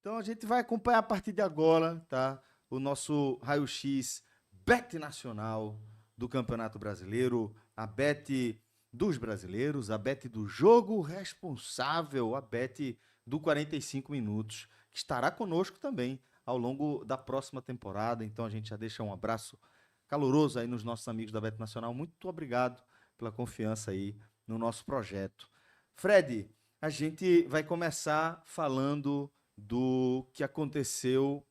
Então a gente vai acompanhar a partir de agora, tá? O nosso raio-x Bet Nacional do Campeonato Brasileiro, a Bet dos brasileiros, a Bet do jogo responsável, a Bet do 45 minutos, que estará conosco também ao longo da próxima temporada. Então a gente já deixa um abraço caloroso aí nos nossos amigos da Bet Nacional. Muito obrigado pela confiança aí no nosso projeto. Fred, a gente vai começar falando do que aconteceu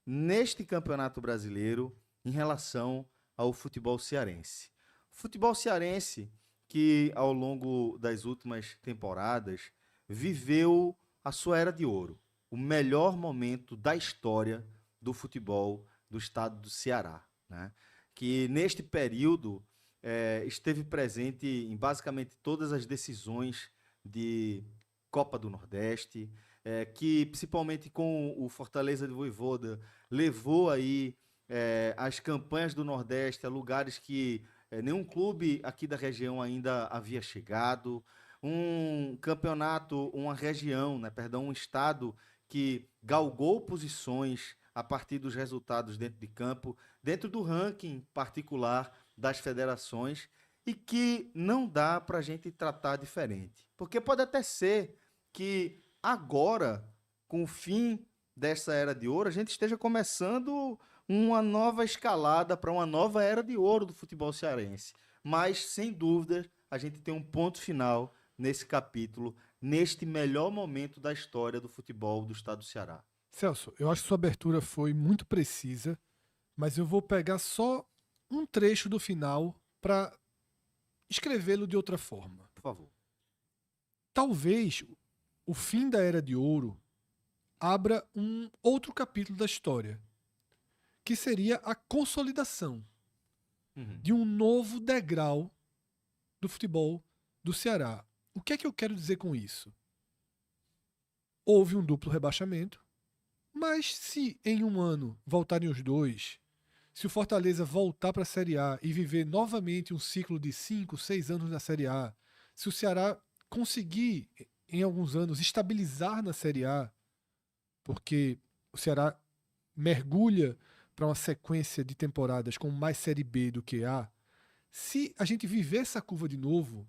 neste Campeonato Brasileiro em relação ao futebol cearense. Futebol cearense que ao longo das últimas temporadas viveu a sua era de ouro, o melhor momento da história do futebol do estado do Ceará, né? Que neste período esteve presente em basicamente todas as decisões de Copa do Nordeste, que principalmente com o Fortaleza de Voivoda levou aí as campanhas do Nordeste a lugares que nenhum clube aqui da região ainda havia chegado. Um campeonato, uma região, né, perdão, um estado que galgou posições a partir dos resultados dentro de campo, dentro do ranking particular das federações, e que não dá para a gente tratar diferente. Porque pode até ser que agora, com o fim dessa era de ouro, a gente esteja começando uma nova escalada para uma nova era de ouro do futebol cearense. Mas, sem dúvida, a gente tem um ponto final nesse capítulo, neste melhor momento da história do futebol do estado do Ceará. Celso, eu acho que sua abertura foi muito precisa, mas eu vou pegar só um trecho do final para escrevê-lo de outra forma. Por favor. Talvez o fim da Era de Ouro abra um outro capítulo da história, que seria a consolidação de um novo degrau do futebol do Ceará. O que é que eu quero dizer com isso? Houve um duplo rebaixamento, mas se em um ano voltarem os dois, se o Fortaleza voltar para a Série A e viver novamente um ciclo de 5, 6 anos na Série A, se o Ceará conseguir, em alguns anos, estabilizar na Série A, porque o Ceará mergulha para uma sequência de temporadas com mais Série B do que A, se a gente viver essa curva de novo,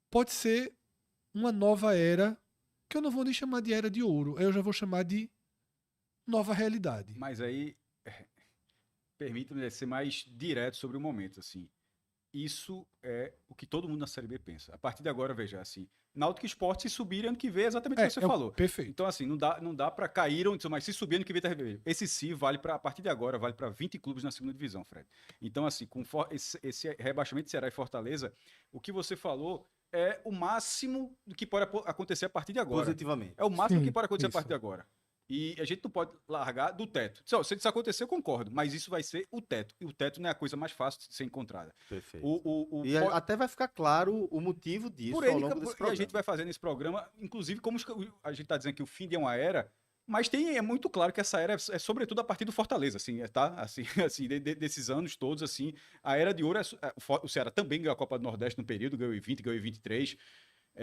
pode ser uma nova era, que eu não vou nem chamar de Era de Ouro, eu já vou chamar de nova realidade. Mas aí, permita-me ser mais direto sobre o momento, assim. Isso é o que todo mundo na Série B pensa. A partir de agora, veja, assim, Náutico e Sport se subirem ano que vem, é exatamente o que você falou. Perfeito. Então, assim, não dá para cair, mas se subir ano que vem, tá revertido. Esse sim vale para, a partir de agora, vale para 20 clubes na segunda divisão, Fred. Então, assim, com esse rebaixamento de Ceará e Fortaleza, o que você falou é o máximo do que pode acontecer a partir de agora. Positivamente. É o máximo Sim, que pode acontecer a isso. partir de agora. E a gente não pode largar do teto. Se isso acontecer, eu concordo, mas isso vai ser o teto. E o teto não é a coisa mais fácil de ser encontrada. Perfeito. O, E até vai ficar claro o motivo disso por ao ele, longo desse e a programa. gente vai fazer nesse programa, inclusive, como a gente está dizendo que o fim de uma era, mas é muito claro que essa era é sobretudo a partir do Fortaleza, assim, tá? Assim, assim desses anos todos, assim, a era de ouro, o Ceará também ganhou a Copa do Nordeste no período, ganhou em 20, ganhou em 23,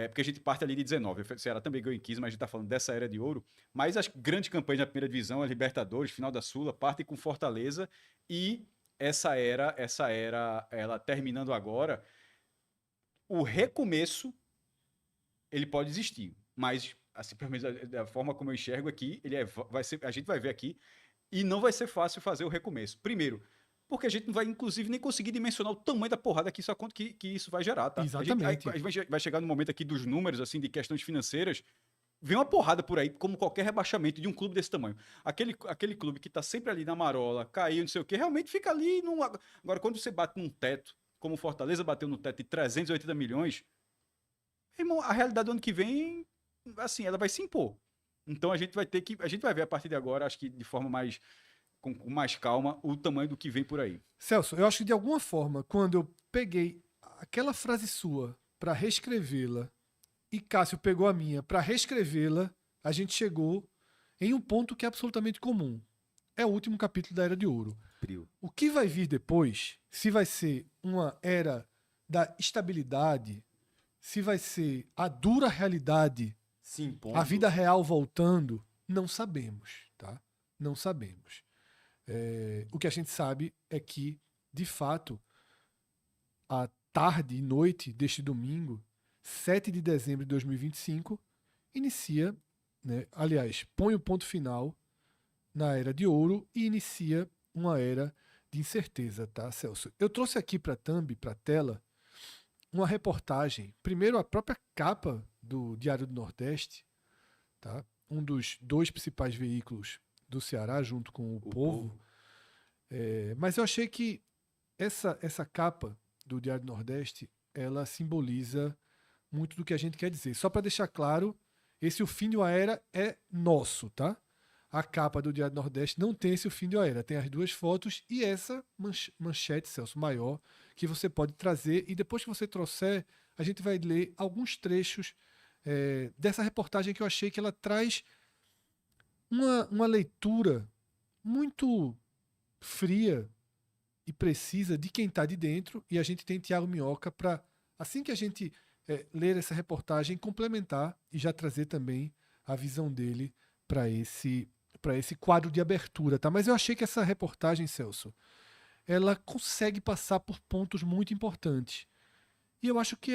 porque a gente parte ali de 19, o Ceará também ganhou em 15, mas a gente está falando dessa era de ouro, mas as grandes campanhas da primeira divisão, a Libertadores, final da Sula, partem com Fortaleza, e essa era, ela terminando agora, o recomeço ele pode existir, mas assim, pelo menos da forma como eu enxergo aqui, vai ser, a gente vai ver aqui e não vai ser fácil fazer o recomeço. Primeiro, porque a gente não vai, inclusive, nem conseguir dimensionar o tamanho da porrada que isso vai gerar, tá? Exatamente. A gente vai chegar no momento aqui dos números, assim, de questões financeiras, vem uma porrada por aí, como qualquer rebaixamento de um clube desse tamanho. Aquele clube que tá sempre ali na marola, caiu, não sei o quê, realmente fica ali. Agora, quando você bate num teto, como o Fortaleza bateu no teto de 380 milhões, irmão, a realidade do ano que vem, assim, ela vai se impor. Então a gente vai ver a partir de agora, acho que de forma mais com mais calma, o tamanho do que vem por aí. Celso, eu acho que de alguma forma, quando eu peguei aquela frase sua para reescrevê-la e Cássio pegou a minha para reescrevê-la, a gente chegou em um ponto que é absolutamente comum. É o último capítulo da Era de Ouro. Frio. O que vai vir depois, se vai ser uma era da estabilidade, se vai ser a dura realidade, Se impondo. a vida real voltando, Não sabemos, tá? Não sabemos. O que a gente sabe é que, de fato, a tarde e noite deste domingo, 7 de dezembro de 2025, inicia, né, aliás, põe o ponto final na Era de Ouro e inicia uma era de incerteza, tá, Celso? Eu trouxe aqui para a thumb, para a tela, uma reportagem, primeiro a própria capa do Diário do Nordeste, tá? Um dos 2 principais veículos do Ceará, junto com o Povo. Mas eu achei que essa capa do Diário do Nordeste, ela simboliza muito do que a gente quer dizer. Só para deixar claro, o fim de uma era é nosso, tá? A capa do Diário do Nordeste não tem esse o fim de uma era, tem as 2 fotos e essa manchete, Celso, maior, que você pode trazer, e depois que você trouxer, a gente vai ler alguns trechos dessa reportagem que eu achei que ela traz uma leitura muito fria e precisa de quem está de dentro, e a gente tem Tiago Minhoca para, assim que a gente ler essa reportagem, complementar e já trazer também a visão dele para esse quadro de abertura, tá? Mas eu achei que essa reportagem, Celso, ela consegue passar por pontos muito importantes. E eu acho que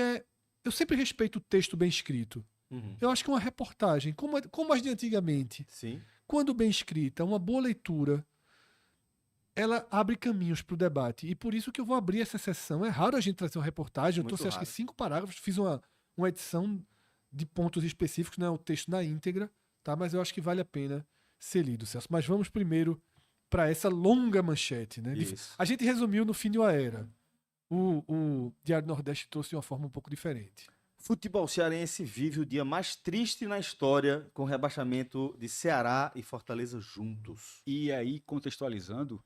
eu sempre respeito o texto bem escrito. Uhum. Eu acho que uma reportagem, como as de antigamente, Sim. quando bem escrita, uma boa leitura, ela abre caminhos para o debate. E por isso que eu vou abrir essa sessão. É raro a gente trazer uma reportagem. Eu Muito trouxe acho que raro. 5 parágrafos, fiz uma edição de pontos específicos, não é o texto na íntegra, tá? Mas eu acho que vale a pena ser lido, Celso. Mas vamos primeiro para essa longa manchete, né? Isso. A gente resumiu no fim de uma era. O Diário do Nordeste trouxe de uma forma um pouco diferente. Futebol cearense vive o dia mais triste na história com o rebaixamento de Ceará e Fortaleza juntos. E aí, contextualizando,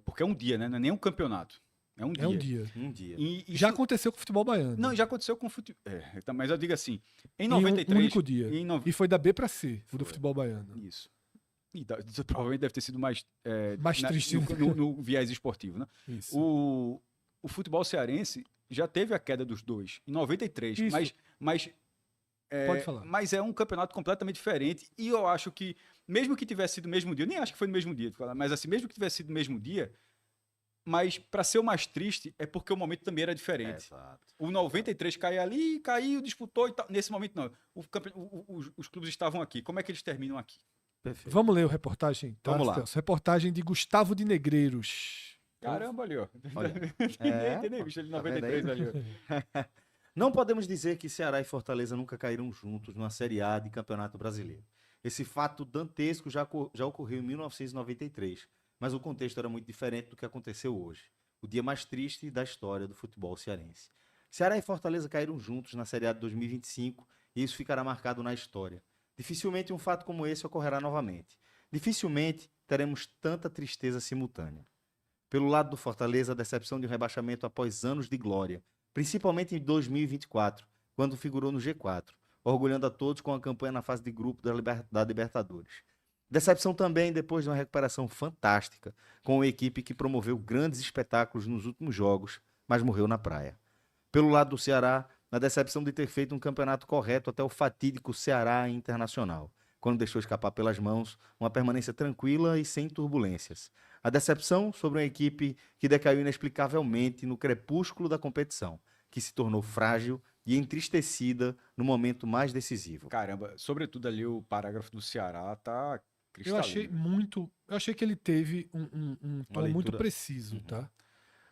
porque é um dia, né? Não é nem um campeonato. É um dia. É um dia. Um dia. E isso- Já aconteceu com o futebol baiano. Não, já aconteceu com o futebol. Mas eu digo assim, em Em 93... um único dia. Em E foi da B para C, o do Foi. futebol baiano. Isso. E provavelmente deve ter sido mais... Mais triste, né? No viés esportivo, né? Isso. O futebol cearense já teve a queda dos 2, em 93. Isso. Mas Pode falar. Mas é um campeonato completamente diferente. E eu acho que, mesmo que tivesse sido no mesmo dia, eu nem acho que foi no mesmo dia, mas assim, mesmo que tivesse sido no mesmo dia, mas para ser o mais triste é porque o momento também era diferente. Exato. O 93 caiu ali, caiu, disputou e tal. Nesse momento, não. Os clubes estavam aqui. Como é que eles terminam aqui? Perfeito. Vamos ler a reportagem? Tá, Vamos lá. Celso? Reportagem de Gustavo de Negreiros. Caramba, ali, ó. Olha. Ninguém tem nem visto ele em Tá vendo 93 aí? ali, ó. Não podemos dizer que Ceará e Fortaleza nunca caíram juntos numa Série A de Campeonato Brasileiro. Esse fato dantesco já ocorreu em 1993, mas o contexto era muito diferente do que aconteceu hoje. O dia mais triste da história do futebol cearense. Ceará e Fortaleza caíram juntos na Série A de 2025 e isso ficará marcado na história. Dificilmente um fato como esse ocorrerá novamente. Dificilmente teremos tanta tristeza simultânea. Pelo lado do Fortaleza, a decepção de um rebaixamento após anos de glória, principalmente em 2024, quando figurou no G4, orgulhando a todos com a campanha na fase de grupo da Libertadores. Decepção também depois de uma recuperação fantástica, com uma equipe que promoveu grandes espetáculos nos últimos jogos, mas morreu na praia. Pelo lado do Ceará, a decepção de ter feito um campeonato correto até o fatídico Ceará Internacional, quando deixou escapar pelas mãos uma permanência tranquila e sem turbulências. A decepção sobre uma equipe que decaiu inexplicavelmente no crepúsculo da competição, que se tornou frágil e entristecida no momento mais decisivo. Caramba, sobretudo ali o parágrafo do Ceará tá cristalino. Eu achei que ele teve um tom muito leitura. preciso, tá?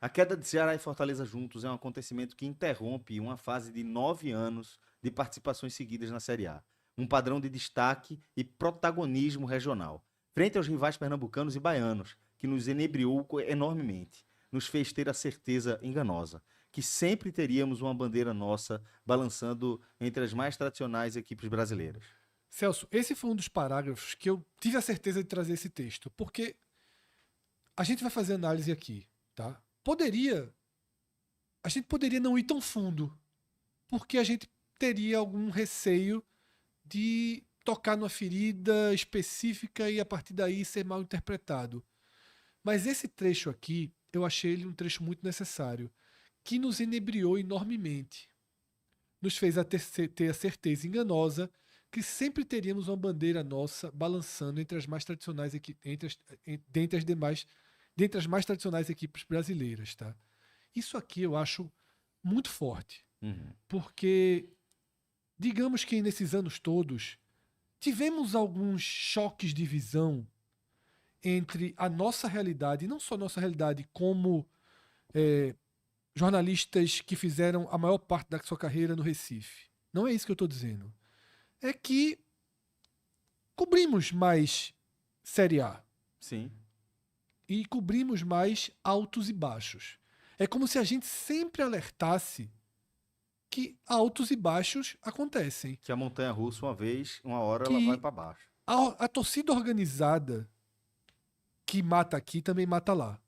A queda de Ceará e Fortaleza juntos é um acontecimento que interrompe uma fase de 9 anos de participações seguidas na Série A. Um padrão de destaque e protagonismo regional, frente aos rivais pernambucanos e baianos, que nos enebriou enormemente, nos fez ter a certeza enganosa que sempre teríamos uma bandeira nossa balançando entre as mais tradicionais equipes brasileiras. Celso, esse foi um dos parágrafos que eu tive a certeza de trazer esse texto, porque a gente vai fazer análise aqui, tá? A gente poderia não ir tão fundo, porque a gente teria algum receio de tocar numa ferida específica e a partir daí ser mal interpretado. Mas esse trecho aqui, eu achei ele um trecho muito necessário, que nos inebriou enormemente. Nos fez ter a certeza enganosa que sempre teríamos uma bandeira nossa balançando entre as mais tradicionais dentre as mais tradicionais equipes brasileiras, tá? Isso aqui eu acho muito forte, porque digamos que nesses anos todos tivemos alguns choques de visão entre a nossa realidade, e não só nossa realidade, como jornalistas que fizeram a maior parte da sua carreira no Recife. Não é isso que eu estou dizendo. É que cobrimos mais Série A. Sim. E cobrimos mais altos e baixos. É como se a gente sempre alertasse que altos e baixos acontecem. Que a montanha-russa, uma hora, Que ela vai para baixo. A torcida organizada que mata aqui também mata lá.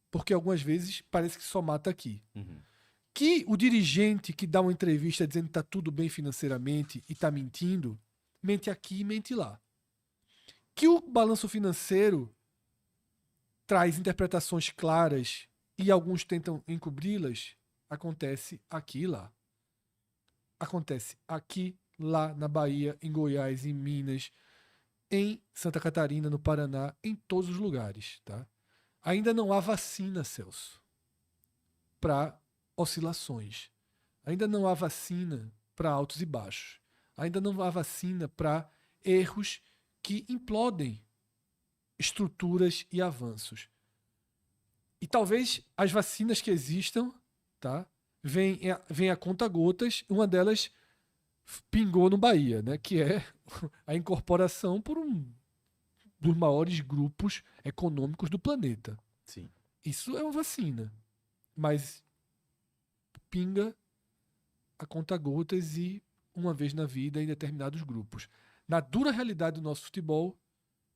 Porque algumas vezes parece que só mata aqui. Que o dirigente que dá uma entrevista dizendo que está tudo bem financeiramente e está mentindo, mente aqui e mente lá. Que o balanço financeiro traz interpretações claras e alguns tentam encobri-las, acontece aqui e lá. Acontece aqui, lá na Bahia, em Goiás, em Minas, em Santa Catarina, no Paraná, em todos os lugares, tá? Ainda não há vacina, Celso, para oscilações. Ainda não há vacina para altos e baixos. Ainda não há vacina para erros que implodem estruturas e avanços. E talvez as vacinas que existam, tá, venham a conta-gotas. Uma delas pingou no Bahia, né, que é a incorporação por um dos maiores grupos econômicos do planeta. Sim. Isso é uma vacina, mas pinga a conta-gotas e uma vez na vida em determinados grupos. Na dura realidade do nosso futebol,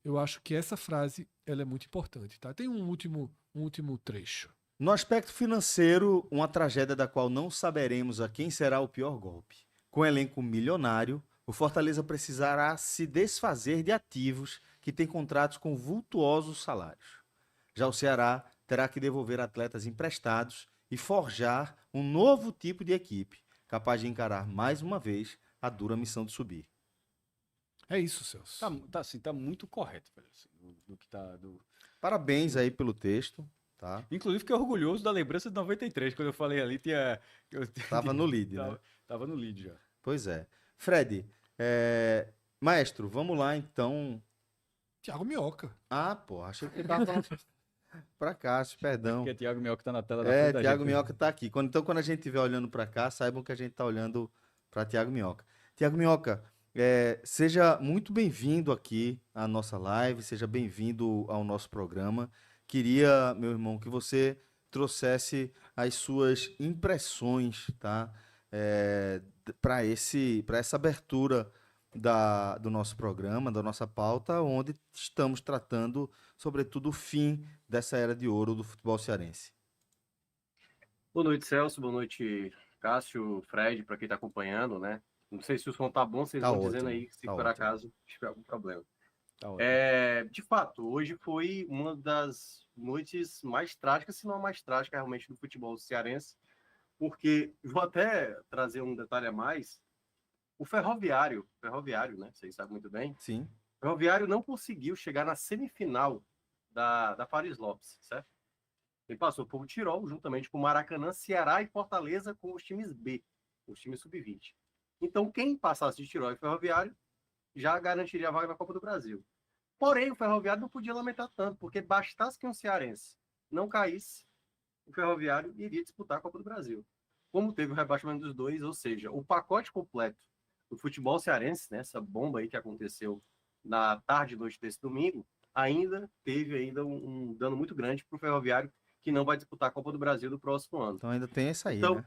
eu acho que essa frase ela é muito importante. Tá? Tem um último trecho. No aspecto financeiro, uma tragédia da qual não saberemos a quem será o pior golpe. Com elenco milionário, o Fortaleza precisará se desfazer de ativos que têm contratos com vultuosos salários. Já o Ceará terá que devolver atletas emprestados e forjar um novo tipo de equipe, capaz de encarar mais uma vez a dura missão de subir. É isso, Celso. Tá muito correto, velho, assim, do que tá... Parabéns aí pelo texto, tá? Inclusive, fiquei orgulhoso da lembrança de 93, quando eu falei ali, Tava no lead, né? Tava no lead já. Pois é. Fred, maestro, vamos lá então. Thiago Minhoca. Ah, pô, achei que ele tava falando pra Cássio, perdão. Porque Thiago Minhoca tá na tela da frente da Thiago gente. Minhoca tá aqui. Então, quando a gente estiver olhando pra cá, saibam que a gente tá olhando pra Thiago Minhoca. Thiago Minhoca, seja muito bem-vindo aqui à nossa live, seja bem-vindo ao nosso programa. Queria, meu irmão, que você trouxesse as suas impressões, tá? Para essa abertura do nosso programa, da nossa pauta, onde estamos tratando, sobretudo, o fim dessa era de ouro do futebol cearense. Boa noite, Celso. Boa noite, Cássio, Fred, para quem está acompanhando, né? Não sei se o som tá bom, vocês Tá vão ótimo, dizendo aí se tá por ótimo. acaso tiver algum problema. Tá ótimo. De fato, hoje foi uma das noites mais trágicas, se não a mais trágica realmente do futebol cearense, porque vou até trazer um detalhe a mais. O Ferroviário, né? Vocês sabem muito bem. Sim. O Ferroviário não conseguiu chegar na semifinal da Fares Lopes, certo? Ele passou por Tirol, juntamente com Maracanã, Ceará e Fortaleza, com os times B, os times sub-20. Então, quem passasse de Tirol e Ferroviário já garantiria a vaga na Copa do Brasil. Porém, o Ferroviário não podia lamentar tanto, porque bastasse que um cearense não caísse, o Ferroviário iria disputar a Copa do Brasil. Como teve o rebaixamento dos dois, ou seja, o pacote completo do futebol cearense, né, essa bomba aí que aconteceu na tarde e noite desse domingo, teve um dano muito grande para o Ferroviário, que não vai disputar a Copa do Brasil do próximo ano. Então ainda tem essa aí, então, né?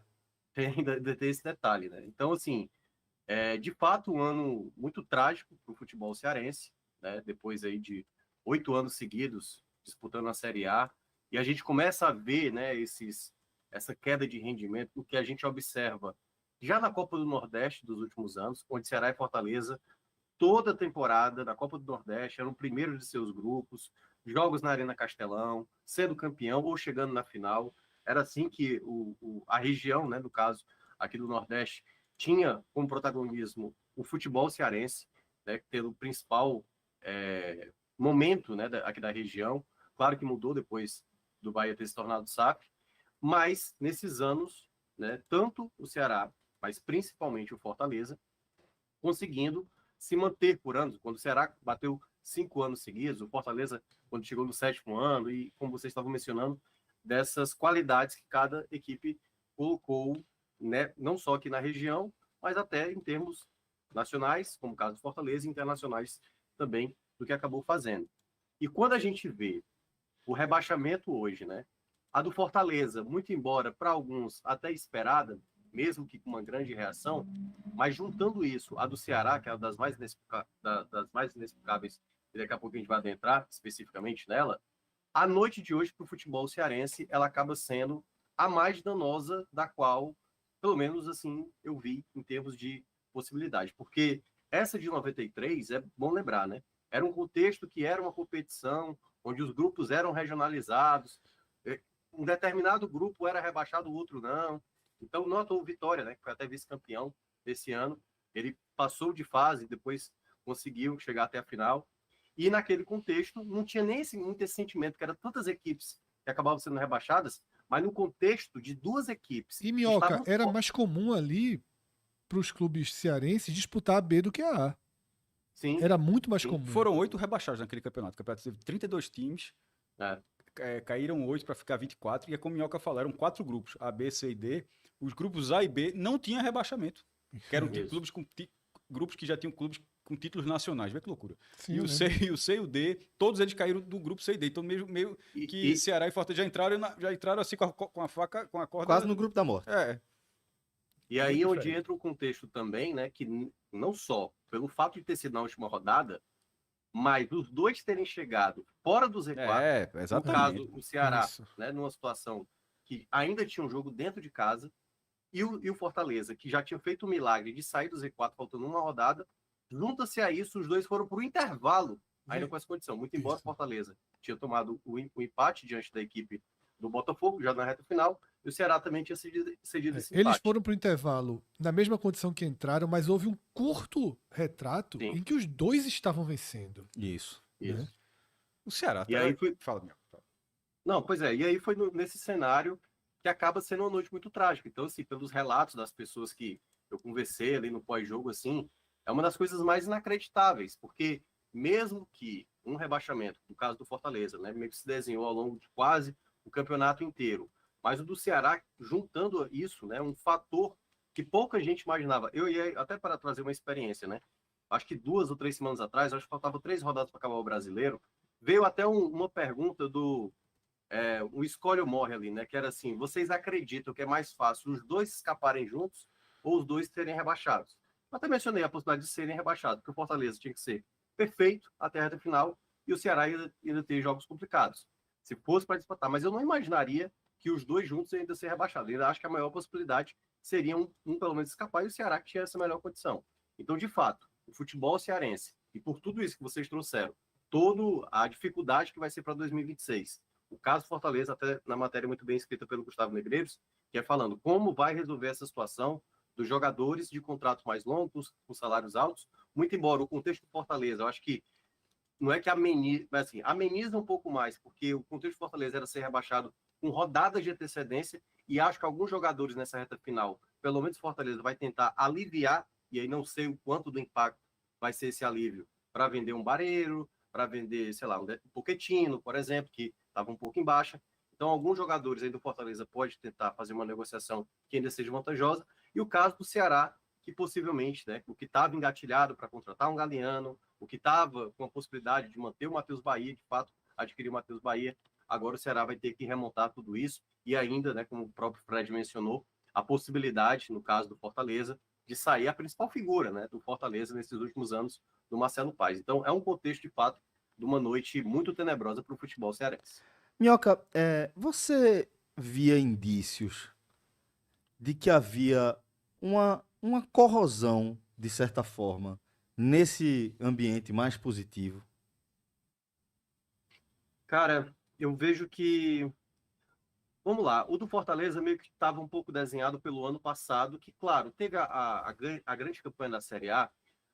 Ainda tem esse detalhe, né? Então, assim, de fato, um ano muito trágico para o futebol cearense, né? Depois aí de 8 anos seguidos disputando a Série A, e a gente começa a ver, né, essa queda de rendimento, o que a gente observa já na Copa do Nordeste dos últimos anos, onde Ceará e Fortaleza, toda a temporada da Copa do Nordeste, eram o primeiro de seus grupos, jogos na Arena Castelão, sendo campeão ou chegando na final. Era assim que a região, né, no caso aqui do Nordeste, tinha como protagonismo o futebol cearense, né, pelo principal momento, né, aqui da região. Claro que mudou depois do Bahia ter se tornado SAF, mas nesses anos, né, tanto o Ceará, mas principalmente o Fortaleza, conseguindo se manter por anos. Quando o Ceará bateu 5 anos seguidos, o Fortaleza, quando chegou no 7º ano, e como vocês estavam mencionando, dessas qualidades que cada equipe colocou, né, não só aqui na região, mas até em termos nacionais, como o caso do Fortaleza, e internacionais também, do que acabou fazendo. E quando a gente vê o rebaixamento hoje, né, a do Fortaleza, muito embora para alguns até esperada, mesmo que com uma grande reação, mas juntando isso, a do Ceará, que é uma das mais inexplicáveis, e daqui a pouco a gente vai adentrar especificamente nela, a noite de hoje para o futebol cearense, ela acaba sendo a mais danosa da qual, pelo menos assim, eu vi em termos de possibilidade. Porque essa de 93, é bom lembrar, né? Era um contexto que era uma competição onde os grupos eram regionalizados, um determinado grupo era rebaixado, o outro não. Então, não à toa o Vitória, né, que foi até vice-campeão desse ano, ele passou de fase, depois conseguiu chegar até a final. E naquele contexto, não tinha nem muito esse sentimento, que eram tantas equipes que acabavam sendo rebaixadas, mas no contexto de duas equipes. E, Minhoca, era mais comum ali para os clubes cearenses disputar a B do que a A. Sim. Era muito mais Sim. comum. Foram 8 rebaixados naquele campeonato. O campeonato teve 32 times, caíram 8 para ficar 24, e é como o Minhoca falou, eram 4 grupos, A, B, C e D. Os grupos A e B não tinham rebaixamento, que eram clubes grupos que já tinham clubes com títulos nacionais. Vê que loucura. Sim, e o C e o D, todos eles caíram do grupo C e D. Então, meio que Ceará e Fortaleza já entraram assim com a faca, com a corda. Quase no grupo da morte. E aí onde entra o contexto também, né, que não só pelo fato de ter sido na última rodada, mas os dois terem chegado fora do Z4, no caso o Ceará, né, numa situação que ainda tinha um jogo dentro de casa, e o Fortaleza, que já tinha feito o milagre de sair do Z4 faltando uma rodada, junta-se a isso, os dois foram para o intervalo, ainda com essa condição. Muito embora o Fortaleza tinha tomado o empate diante da equipe do Botafogo, já na reta final, e o Ceará também tinha cedido esse empate. Eles foram para o intervalo na mesma condição que entraram, mas houve um curto retrato em que os dois estavam vencendo. Isso. Né? O Ceará. E aí foi... Fala, meu. Não, pois é. E aí foi nesse cenário que acaba sendo uma noite muito trágica. Então, assim, pelos relatos das pessoas que eu conversei ali no pós-jogo, assim, é uma das coisas mais inacreditáveis, porque mesmo que um rebaixamento, no caso do Fortaleza, né, meio que se desenhou ao longo de quase o campeonato inteiro, mas o do Ceará, juntando isso, né, um fator que pouca gente imaginava. Eu ia até para trazer uma experiência, né? Acho que 2 ou 3 semanas atrás, acho que faltavam 3 rodadas para acabar o Brasileiro, veio até uma pergunta do o Escolhe ou Morre ali, né? Que era assim: vocês acreditam que é mais fácil os dois escaparem juntos ou os dois serem rebaixados? Eu até mencionei a possibilidade de serem rebaixados, porque o Fortaleza tinha que ser perfeito até a reta final e o Ceará ainda ter jogos complicados, se fosse para disputar. Mas eu não imaginaria que os dois juntos ainda ser rebaixados. Eu ainda acho que a maior possibilidade seria um pelo menos escapar, e o Ceará que tinha essa melhor condição. Então, de fato, o futebol cearense, e por tudo isso que vocês trouxeram, toda a dificuldade que vai ser para 2026, o caso Fortaleza, até na matéria muito bem escrita pelo Gustavo Negreiros, que é falando como vai resolver essa situação dos jogadores de contratos mais longos, com salários altos, muito embora o contexto do Fortaleza, eu acho que não é que ameniza, mas assim, ameniza um pouco mais, porque o contexto do Fortaleza era ser rebaixado com rodadas de antecedência, e acho que alguns jogadores nessa reta final, pelo menos Fortaleza, vai tentar aliviar, e aí não sei o quanto do impacto vai ser esse alívio, para vender um Barreiro, para vender, sei lá, um Pochettino, por exemplo, que estava um pouco em baixa. Então, alguns jogadores aí do Fortaleza pode tentar fazer uma negociação que ainda seja vantajosa. E o caso do Ceará, que possivelmente, né, o que estava engatilhado para contratar um Galeano, o que estava com a possibilidade de manter o Matheus Bahia, de fato, adquirir o Matheus Bahia, agora o Ceará vai ter que remontar tudo isso. E ainda, né, como o próprio Fred mencionou, a possibilidade, no caso do Fortaleza, de sair a principal figura, né, do Fortaleza nesses últimos anos, do Marcelo Paes. Então, é um contexto, de fato, de uma noite muito tenebrosa para o futebol cearense. Minhoca, você via indícios de que havia uma corrosão, de certa forma, nesse ambiente mais positivo? Cara, eu vejo que... Vamos lá, o do Fortaleza meio que estava um pouco desenhado pelo ano passado, que, claro, teve a grande campanha da Série A,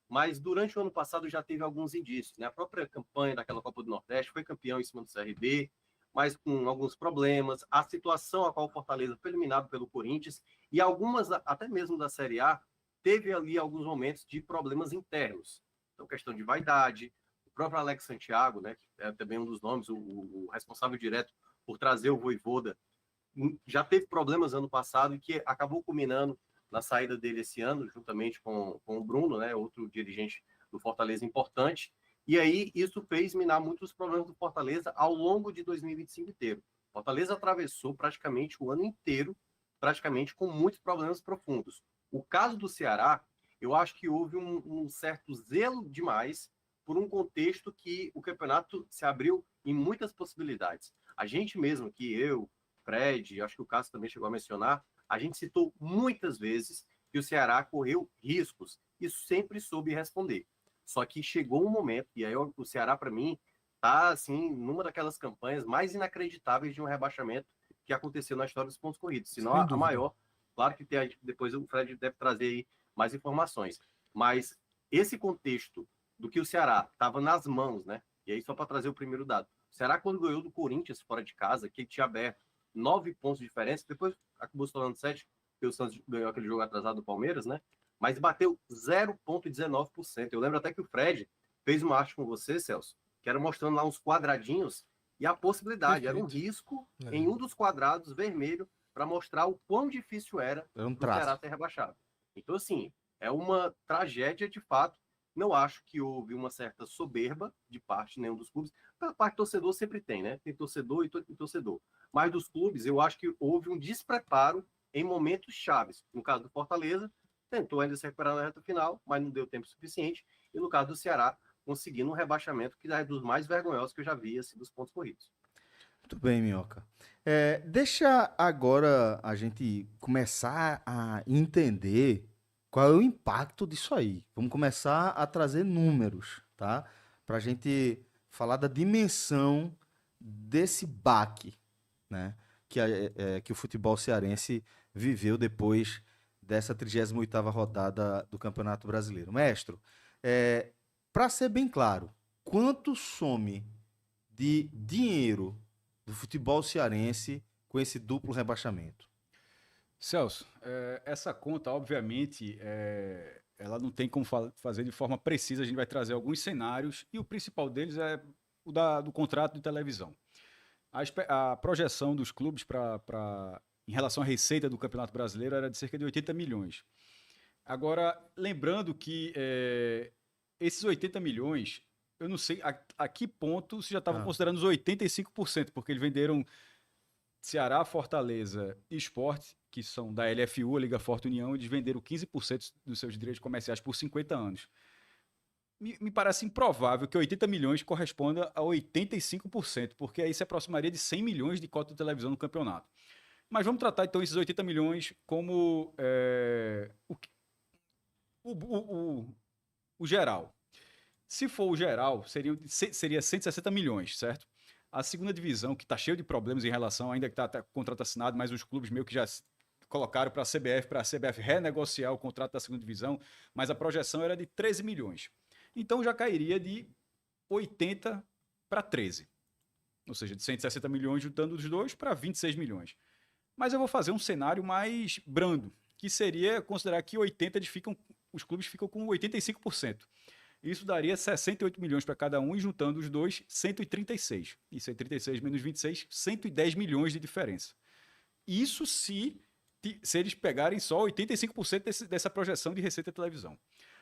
mas durante o ano passado já teve alguns indícios, né? A própria campanha daquela Copa do Nordeste foi campeão em cima do CRB, mas com alguns problemas. A situação a qual o Fortaleza foi eliminado pelo Corinthians e algumas, até mesmo da Série A, teve ali alguns momentos de problemas internos. Então, questão de vaidade, o próprio Alex Santiago, né, que é também um dos nomes, o responsável direto por trazer o Vojvoda, já teve problemas ano passado e que acabou culminando na saída dele esse ano, juntamente com o Bruno, né, outro dirigente do Fortaleza importante. E aí isso fez minar muitos problemas do Fortaleza ao longo de 2025 inteiro. Fortaleza atravessou praticamente o ano inteiro, praticamente com muitos problemas profundos. O caso do Ceará, eu acho que houve um certo zelo demais por um contexto que o campeonato se abriu em muitas possibilidades. A gente mesmo, que eu, Fred, acho que o Cássio também chegou a mencionar, a gente citou muitas vezes que o Ceará correu riscos e sempre soube responder. Só que chegou um momento, e aí o Ceará, para mim, tá assim, numa daquelas campanhas mais inacreditáveis de um rebaixamento que aconteceu na história dos pontos corridos. Se não a maior. Claro que tem, depois o Fred deve trazer aí mais informações. Mas esse contexto do que o Ceará estava nas mãos, né? E aí, só para trazer o primeiro dado. O Ceará, quando ganhou do Corinthians fora de casa, que ele tinha aberto 9 pontos de diferença, depois acabou se tornando 7, porque o Santos ganhou aquele jogo atrasado do Palmeiras, né? Mas bateu 0,19%. Eu lembro até que o Fred fez uma arte com você, Celso, que era mostrando lá uns quadradinhos e a possibilidade. Perfeito. Era um risco em um dos quadrados vermelho para mostrar o quão difícil era um o Ceará ser rebaixado. Então, assim, é uma tragédia de fato. Não acho que houve uma certa soberba de parte de nenhum dos clubes. Pela parte do torcedor sempre tem, né? Tem torcedor e torcedor. Mas dos clubes, eu acho que houve um despreparo em momentos chaves. No caso do Fortaleza, tentou ainda se recuperar na reta final, mas não deu tempo suficiente. E no caso do Ceará, conseguindo um rebaixamento que é dos mais vergonhosos que eu já vi assim, dos pontos corridos. Muito bem, Minhoca. Deixa agora a gente começar a entender qual é o impacto disso aí. Vamos começar a trazer números, tá? Para a gente falar da dimensão desse baque, né? Que o futebol cearense viveu depois dessa 38ª rodada do Campeonato Brasileiro. Mestre, para ser bem claro, quanto some de dinheiro do futebol cearense com esse duplo rebaixamento? Celso, essa conta, obviamente, ela não tem como fazer de forma precisa. A gente vai trazer alguns cenários e o principal deles é o do contrato de televisão. A projeção dos clubes em relação à receita do Campeonato Brasileiro era de cerca de 80 milhões. Agora, lembrando que esses 80 milhões, eu não sei a que ponto se já estavam considerando os 85%, porque eles venderam Ceará, Fortaleza e Sport, que são da LFU, a Liga Forte União, eles venderam 15% dos seus direitos comerciais por 50 anos. Me parece improvável que 80 milhões corresponda a 85%, porque aí se aproximaria de 100 milhões de cota de televisão no campeonato. Mas vamos tratar então esses 80 milhões como o geral. Se for o geral, seria 160 milhões, certo? A segunda divisão, que está cheio de problemas em relação, ainda que está até contrato assinado, mas os clubes meio que já colocaram para a CBF renegociar o contrato da segunda divisão, mas a projeção era de 13 milhões. Então já cairia de 80 para 13. Ou seja, de 160 milhões juntando os dois para 26 milhões. Mas eu vou fazer um cenário mais brando, que seria considerar que 80 os clubes ficam com 85%. Isso daria 68 milhões para cada um e juntando os dois, 136. E 136 menos 26, 110 milhões de diferença. Isso se eles pegarem só 85% dessa projeção de receita de televisão.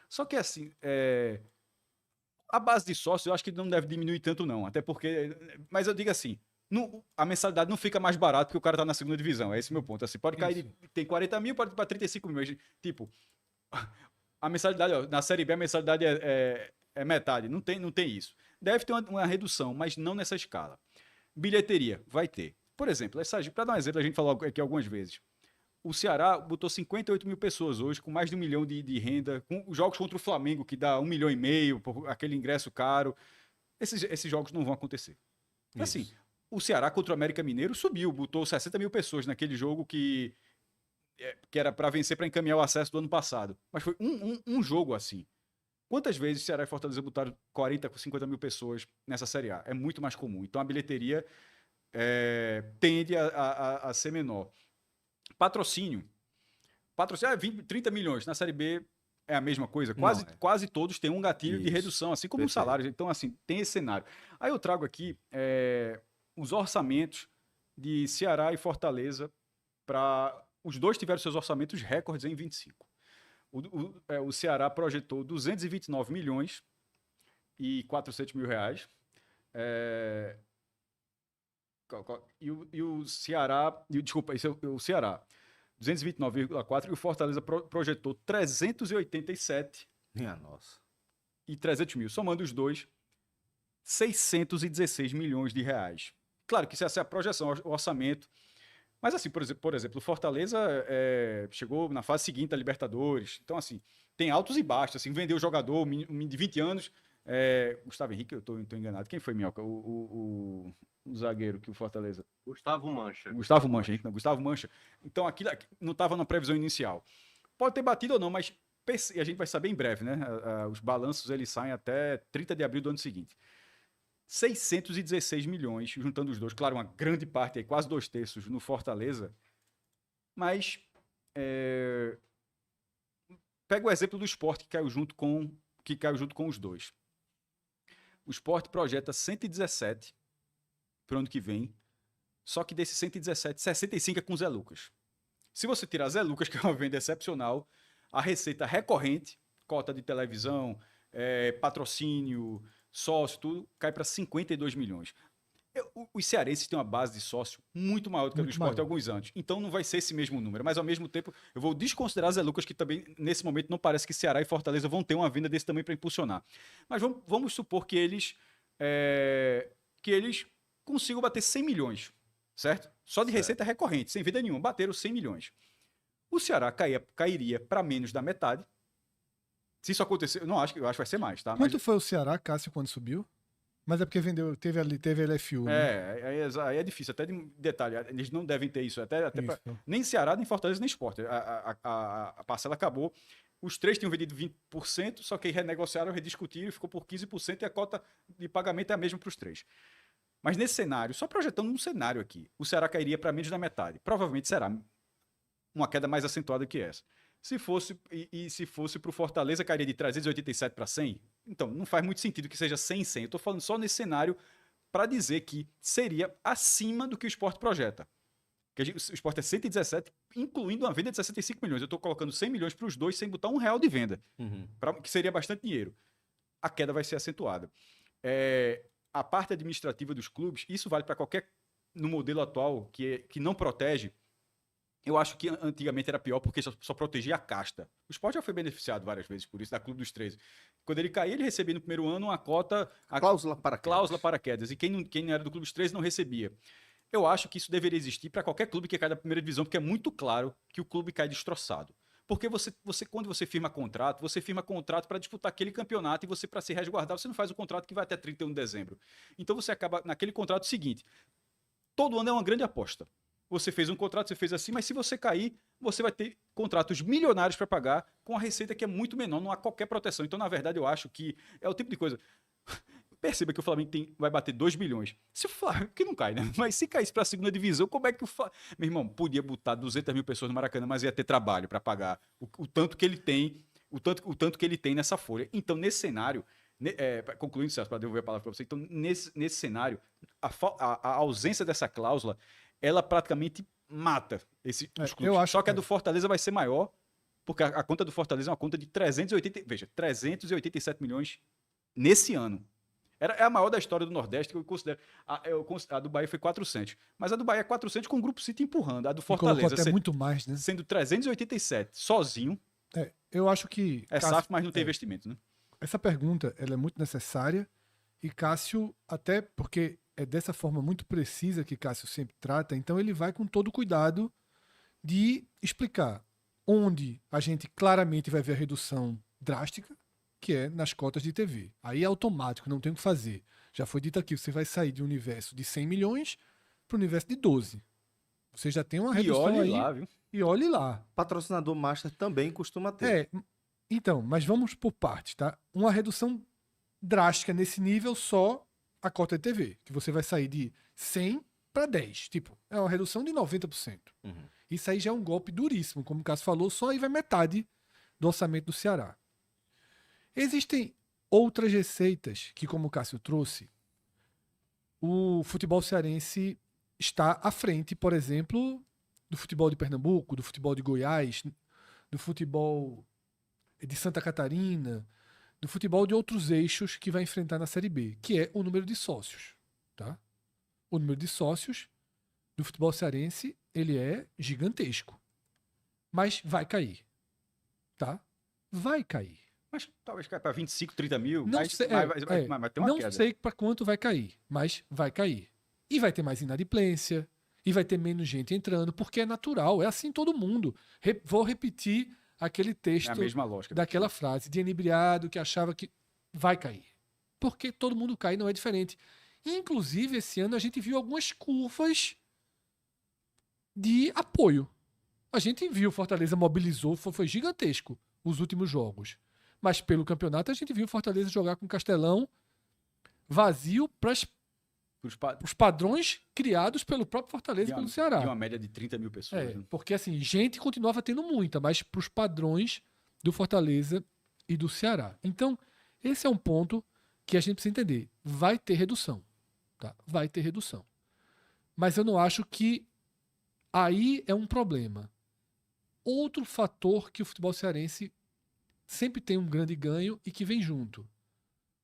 Só que assim, a base de sócio eu acho que não deve diminuir tanto não, até porque, mas eu digo assim, a mensalidade não fica mais barato porque o cara tá na segunda divisão, é esse o meu ponto. Assim, pode cair, tem 40 mil, pode ir para 35 mil, mas, tipo, a mensalidade, na Série B a mensalidade é metade, não tem isso. Deve ter uma redução, mas não nessa escala. Bilheteria, vai ter. Por exemplo, para dar um exemplo, a gente falou aqui algumas vezes, o Ceará botou 58 mil pessoas hoje, com mais de 1 milhão de renda, com os jogos contra o Flamengo, que dá 1,5 milhão, por aquele ingresso caro. Esses jogos não vão acontecer. Isso. Assim, o Ceará contra o América Mineiro subiu, botou 60 mil pessoas naquele jogo que era para vencer, para encaminhar o acesso do ano passado. Mas foi um jogo assim. Quantas vezes Ceará e Fortaleza botaram 40, 50 mil pessoas nessa Série A? É muito mais comum. Então a bilheteria tende a ser menor. Patrocínio. 20, 30 milhões. Na Série B é a mesma coisa. Quase todos têm um gatilho de redução, assim como os salários. Então, assim, tem esse cenário. Aí eu trago aqui os orçamentos de Ceará e Fortaleza para... Os dois tiveram seus orçamentos recordes em 25. O Ceará projetou 229 milhões e 400 mil reais. E o Ceará... Desculpa, esse é o Ceará. 229,4 e o Fortaleza projetou 387 Minha nossa. e 300 mil. Somando os dois, 616 milhões de reais. Claro que essa é a projeção, o orçamento. Mas assim, por exemplo, o Fortaleza chegou na fase seguinte da Libertadores. Então, assim, tem altos e baixos. Assim, vendeu o jogador, um menino de 20 anos. Gustavo Henrique, eu tô enganado. Quem foi, Minhoca? O zagueiro que o Fortaleza... Gustavo Mancha. Gustavo Mancha. Então, aquilo não estava na previsão inicial. Pode ter batido ou não, mas a gente vai saber em breve, né? Os balanços, eles saem até 30 de abril do ano seguinte. 616 milhões, juntando os dois. Claro, uma grande parte, aí, quase 2/3 no Fortaleza. Mas, pega o exemplo do Sport, que caiu junto com os dois. O Sport projeta 117 para o ano que vem, só que desses 117, 65 é com Zé Lucas. Se você tirar Zé Lucas, que é uma venda excepcional, a receita recorrente, cota de televisão, patrocínio, sócio, tudo, cai para 52 milhões. Os cearenses têm uma base de sócio muito maior do que a do Sport há alguns anos. Então não vai ser esse mesmo número. Mas ao mesmo tempo, eu vou desconsiderar Zé Lucas, que também, nesse momento, não parece que Ceará e Fortaleza vão ter uma venda desse tamanho para impulsionar. Mas vamos supor que eles consigam bater 100 milhões, certo? Só de receita recorrente, sem venda nenhuma. Bateram 100 milhões. O Ceará cairia para menos da metade. Se isso acontecer, eu acho que vai ser mais, tá? Quanto foi o Ceará, Cássio, quando subiu? Mas é porque teve LFU, né? Aí é difícil, até de detalhe, eles não devem ter isso, nem Ceará, nem Fortaleza, nem Sport. A parcela acabou, os três tinham vendido 20%, só que aí renegociaram, rediscutiram, ficou por 15% e a cota de pagamento é a mesma para os três. Mas nesse cenário, só projetando um cenário aqui, o Ceará cairia para menos da metade. Provavelmente será uma queda mais acentuada que essa. Se fosse para o Fortaleza, cairia de 387 para 100. Então, não faz muito sentido que seja 100 e 100. Eu estou falando só nesse cenário para dizer que seria acima do que o Sport projeta. O Sport é 117, incluindo uma venda de 65 milhões. Eu estou colocando 100 milhões para os dois sem botar R$1 de venda, que seria bastante dinheiro. A queda vai ser acentuada. A parte administrativa dos clubes, isso vale para qualquer... No modelo atual, que não protege... Eu acho que antigamente era pior porque só protegia a casta. O Sport já foi beneficiado várias vezes por isso, da Clube dos 13. Quando ele caía, ele recebia no primeiro ano uma cota... Cláusula para quedas. E quem era do Clube dos 13 não recebia. Eu acho que isso deveria existir para qualquer clube que cai da primeira divisão, porque é muito claro que o clube cai destroçado. Porque quando você firma contrato para disputar aquele campeonato e você, para se resguardar, você não faz o contrato que vai até 31 de dezembro. Então você acaba naquele contrato seguinte. Todo ano é uma grande aposta. Você fez um contrato, você fez assim, mas se você cair, você vai ter contratos milionários para pagar com a receita que é muito menor, não há qualquer proteção. Então, na verdade, eu acho que é o tipo de coisa... Perceba que o Flamengo vai bater 2 bilhões. Se o Flamengo, que não cai, né? Mas se caísse para a segunda divisão, como é que o Flamengo... Meu irmão, podia botar 200 mil pessoas no Maracanã, mas ia ter trabalho para pagar o tanto que ele tem, o tanto que ele tem nessa folha. Então, nesse cenário... concluindo, Celso, para devolver a palavra para você. Então, nesse cenário, a ausência dessa cláusula, ela praticamente mata os clubes. Só que a do Fortaleza vai ser maior, porque a conta do Fortaleza é uma conta de 387 milhões nesse ano. É a maior da história do Nordeste, que eu considero. A do Bahia foi 400. Mas a do Bahia é 400 com o Grupo City empurrando. A do Fortaleza até muito mais, né? Sendo 387 sozinho. Eu acho que... SAF, mas não tem investimento, né? Essa pergunta ela é muito necessária e Cássio, até porque é dessa forma muito precisa que Cássio sempre trata, então ele vai com todo cuidado de explicar onde a gente claramente vai ver a redução drástica, que é nas cotas de TV. Aí é automático, não tem o que fazer. Já foi dito aqui, você vai sair de um universo de 100 milhões para o universo de 12. Você já tem uma redução aí. Lá, viu? E olhe lá. Patrocinador master também costuma ter. Então, mas vamos por partes, tá? Uma redução drástica nesse nível só a cota de TV, que você vai sair de 100 para 10. Tipo, é uma redução de 90%. Uhum. Isso aí já é um golpe duríssimo, como o Cássio falou, só aí vai metade do orçamento do Ceará. Existem outras receitas que, como o Cássio trouxe, o futebol cearense está à frente, por exemplo, do futebol de Pernambuco, do futebol de Goiás, do futebol de Santa Catarina, do futebol de outros eixos que vai enfrentar na Série B, que é o número de sócios. Tá? O número de sócios do futebol cearense ele é gigantesco. Mas vai cair. Tá? Vai cair. Mas talvez caia para 25, 30 mil. Não mas, sei, mas tem uma não queda. sei para quanto vai cair, mas vai cair. E vai ter mais inadimplência, e vai ter menos gente entrando, porque é natural, é assim todo mundo. Vou repetir aquele É texto a mesma lógica. daquela frase de inebriado que achava que vai cair. Porque todo mundo cai, não é diferente. Inclusive, esse ano a gente viu algumas curvas de apoio. A gente viu, Fortaleza mobilizou, foi gigantesco os últimos jogos. Mas pelo campeonato a gente viu Fortaleza jogar com Castelão vazio para os padrões criados pelo próprio Fortaleza e pelo Ceará. E uma média de 30 mil pessoas. Né? Porque assim, gente continuava tendo muita, mas para os padrões do Fortaleza e do Ceará. Então, esse é um ponto que a gente precisa entender. Vai ter redução. Tá? Vai ter redução. Mas eu não acho que aí é um problema. Outro fator que o futebol cearense sempre tem um grande ganho e que vem junto.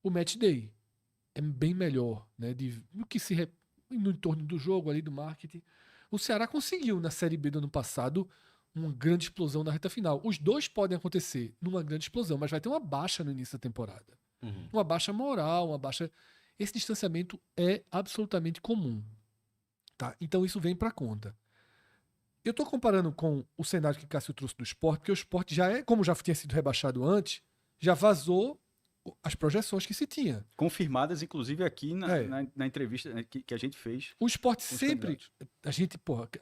O match day. É bem melhor, né? No que no entorno do jogo ali, do marketing. O Ceará conseguiu, na Série B do ano passado, uma grande explosão na reta final. Os dois podem acontecer numa grande explosão, mas vai ter uma baixa no início da temporada. Uhum. Uma baixa moral, uma baixa... Esse distanciamento é absolutamente comum. Tá? Então isso vem para conta. Eu estou comparando com o cenário que Cássio trouxe do Sport, porque o Sport já é, como já tinha sido rebaixado antes, já vazou as projeções que se tinha. Confirmadas, inclusive, aqui na entrevista que a gente fez. O Sport sempre...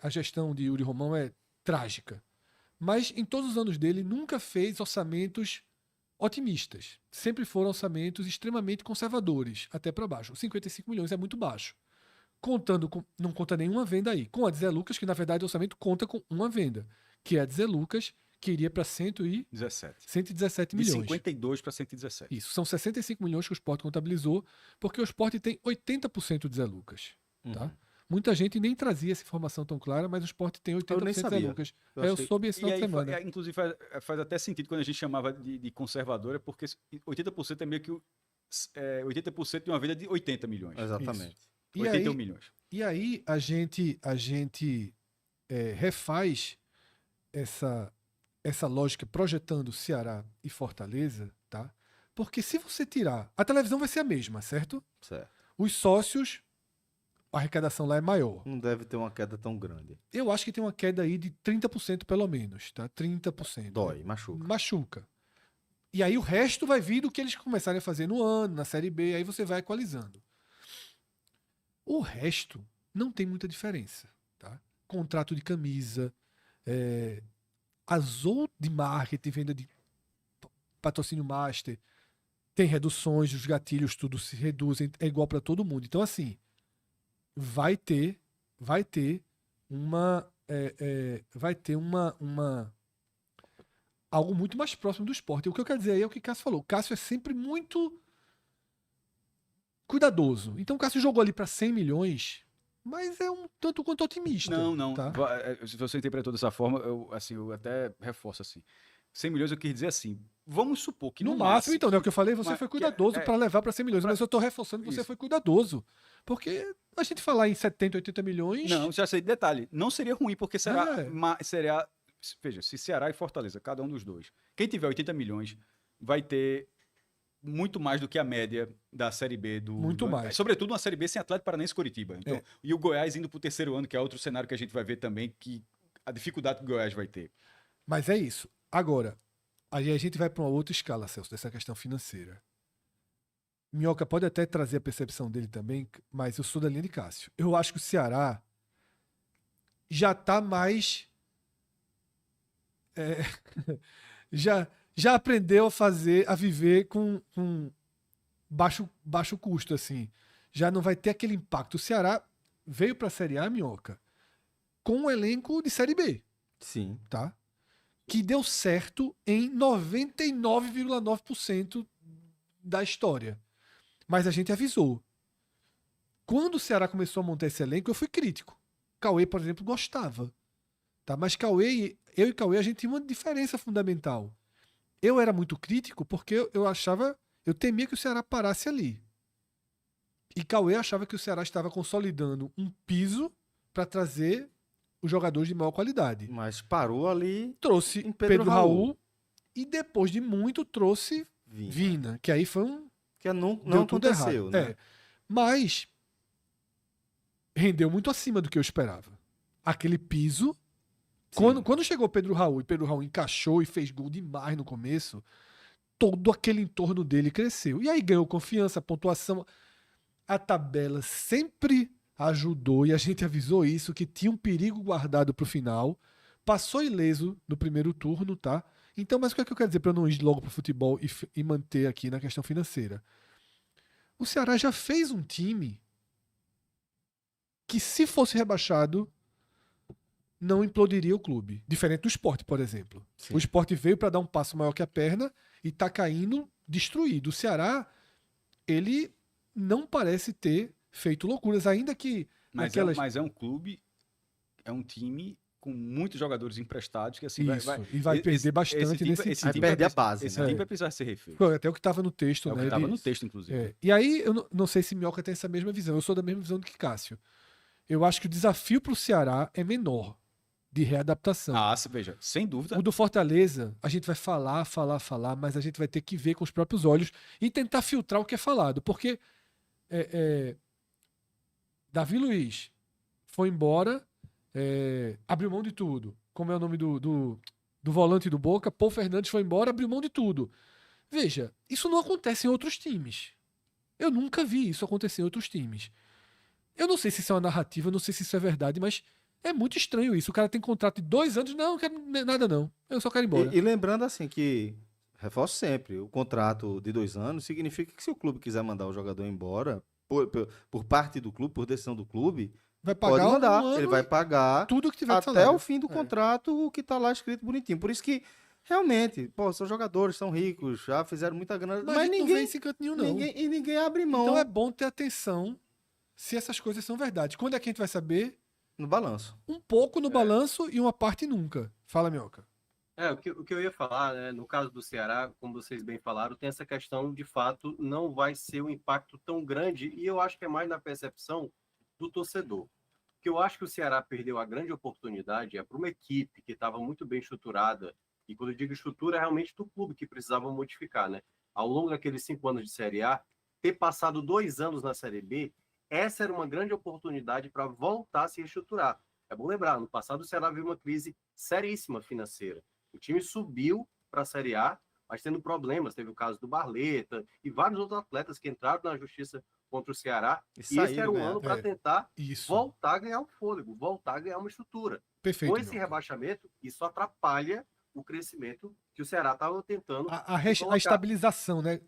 A gestão de Yuri Romão é trágica. Mas em todos os anos dele, nunca fez orçamentos otimistas. Sempre foram orçamentos extremamente conservadores, até para baixo. 55 milhões é muito baixo. Não conta nenhuma venda aí. Com a de Zé Lucas, que na verdade o orçamento conta com uma venda, que é a de Zé Lucas, que iria para 117 milhões. De 52 para 117. Isso, são 65 milhões que o Sport contabilizou, porque o Sport tem 80% de Zé Lucas. Tá? Uhum. Muita gente nem trazia essa informação tão clara, mas o Sport tem 80% de Zé Lucas. Eu soube esse final de semana. Inclusive faz até sentido quando a gente chamava de conservadora, porque 80% é meio que 80% de uma venda de 80 milhões. Exatamente. Isso. 81 milhões. E aí a gente refaz essa lógica projetando Ceará e Fortaleza, tá? Porque se você tirar... A televisão vai ser a mesma, certo? Certo. Os sócios, a arrecadação lá é maior. Não deve ter uma queda tão grande. Eu acho que tem uma queda aí de 30% pelo menos, tá? 30%. Dói, machuca. Machuca. E aí o resto vai vir do que eles começarem a fazer no ano, na Série B, aí você vai equalizando. O resto não tem muita diferença, tá? Contrato de camisa, de marketing, venda de patrocínio master, tem reduções, os gatilhos tudo se reduzem, é igual para todo mundo. Então, assim, vai ter algo muito mais próximo do esporte. O que eu quero dizer aí é o que o Cássio falou. O Cássio é sempre muito cuidadoso. Então o Cássio jogou ali para 100 milhões, mas é um tanto quanto otimista. Não. Tá? Se você interpretou dessa forma, eu até reforço assim. 100 milhões eu quis dizer assim. Vamos supor que no máximo, então, né? O que eu falei, você mas foi cuidadoso para levar para 100 milhões, mas eu estou reforçando que você foi cuidadoso. Porque a gente falar em 70, 80 milhões... Não, já sei, detalhe, não seria ruim, porque seria... Veja, se Ceará e Fortaleza, cada um dos dois, quem tiver 80 milhões vai ter muito mais do que a média da Série B mais. Sobretudo uma Série B sem Atlético Paranaense e Coritiba. Então, e o Goiás indo para o terceiro ano, que é outro cenário que a gente vai ver também, que a dificuldade que o Goiás vai ter. Mas é isso. Agora, aí a gente vai para uma outra escala, Celso, dessa questão financeira. Minhoca pode até trazer a percepção dele também, mas eu sou da linha de Cássio. Eu acho que o Ceará já está mais... já aprendeu a viver com baixo custo, assim. Já não vai ter aquele impacto. O Ceará veio para a Série A, Minhoca, com um elenco de Série B, Sim. tá? Que deu certo em 99,9% da história. Mas a gente avisou. Quando o Ceará começou a montar esse elenco, eu fui crítico. Cauê, por exemplo, gostava. Tá? Mas eu e Cauê, a gente tinha uma diferença fundamental. Eu era muito crítico porque eu temia que o Ceará parasse ali. E Cauê achava que o Ceará estava consolidando um piso para trazer os jogadores de maior qualidade. Mas parou ali Trouxe em Pedro Pedro Raul Raul e depois de muito trouxe Vina, que aí foi que não deu tudo aconteceu, errado. né? É. Mas rendeu muito acima do que eu esperava. Aquele piso. Quando chegou Pedro Raul e Pedro Raul encaixou e fez gol demais no começo, todo aquele entorno dele cresceu. E aí ganhou confiança, pontuação. A tabela sempre ajudou e a gente avisou isso, que tinha um perigo guardado pro final. Passou ileso no primeiro turno, tá? Então, mas o que é que eu quero dizer para eu não ir logo pro futebol e manter aqui na questão financeira? O Ceará já fez um time que, se fosse rebaixado, não implodiria o clube. Diferente do Sport, por exemplo. Sim. O Sport veio para dar um passo maior que a perna e tá caindo destruído. O Ceará, ele não parece ter feito loucuras, ainda que Mas, naquelas... mas é um clube, é um time com muitos jogadores emprestados que assim Isso, e vai perder bastante nesse esse time. time Vai perder a precisar- base, Esse né? time vai precisar ser refeito. Foi até o que estava no texto, É o né? que estava Ele- no texto, inclusive. É. E aí, eu não sei se Minhoca tem essa mesma visão. Eu sou da mesma visão do que Cássio. Eu acho que o desafio para o Ceará é menor de readaptação. Veja, sem dúvida. O do Fortaleza, a gente vai falar, mas a gente vai ter que ver com os próprios olhos e tentar filtrar o que é falado. Porque Davi Luiz foi embora, abriu mão de tudo. Como é o nome do volante do Boca? Paul Fernandes foi embora, abriu mão de tudo. Veja, isso não acontece em outros times. Eu nunca vi isso acontecer em outros times. Eu não sei se isso é uma narrativa, eu não sei se isso é verdade, mas é muito estranho isso. O cara tem contrato de 2 anos, não quero nada não. Eu só quero ir embora. E lembrando assim que, reforço sempre, o contrato de 2 anos significa que se o clube quiser mandar o jogador embora, por parte do clube, por decisão do clube, Vai pode pagar mandar. um ano Ele vai e pagar tudo que tiver de até salário. o fim do contrato o que tá lá escrito bonitinho. Por isso que, realmente, pô, são jogadores, são ricos, já fizeram muita grana, Mas, mas a gente não vê ninguém, esse canto nenhum, não. ninguém abre mão Então é bom ter atenção se essas coisas são verdade. Quando é que a gente vai saber? no balanço. Um pouco no balanço e uma parte nunca. Fala, Minhoca. O que eu ia falar, né, no caso do Ceará, como vocês bem falaram, tem essa questão, de fato, não vai ser um impacto tão grande, e eu acho que é mais na percepção do torcedor. Porque eu acho que o Ceará perdeu a grande oportunidade para uma equipe que estava muito bem estruturada, e quando eu digo estrutura, é realmente do clube que precisava modificar, né? Ao longo daqueles 5 anos de Série A, ter passado 2 anos na Série B, essa era uma grande oportunidade para voltar a se reestruturar. É bom lembrar, no passado o Ceará viu uma crise seríssima financeira. O time subiu para a Série A, mas tendo problemas. Teve o caso do Barleta e vários outros atletas que entraram na justiça contra o Ceará. E esse era o ano para tentar voltar a ganhar o fôlego, voltar a ganhar uma estrutura. Perfeito. Com esse rebaixamento, isso atrapalha o crescimento que o Ceará estava tentando. A estabilização, né?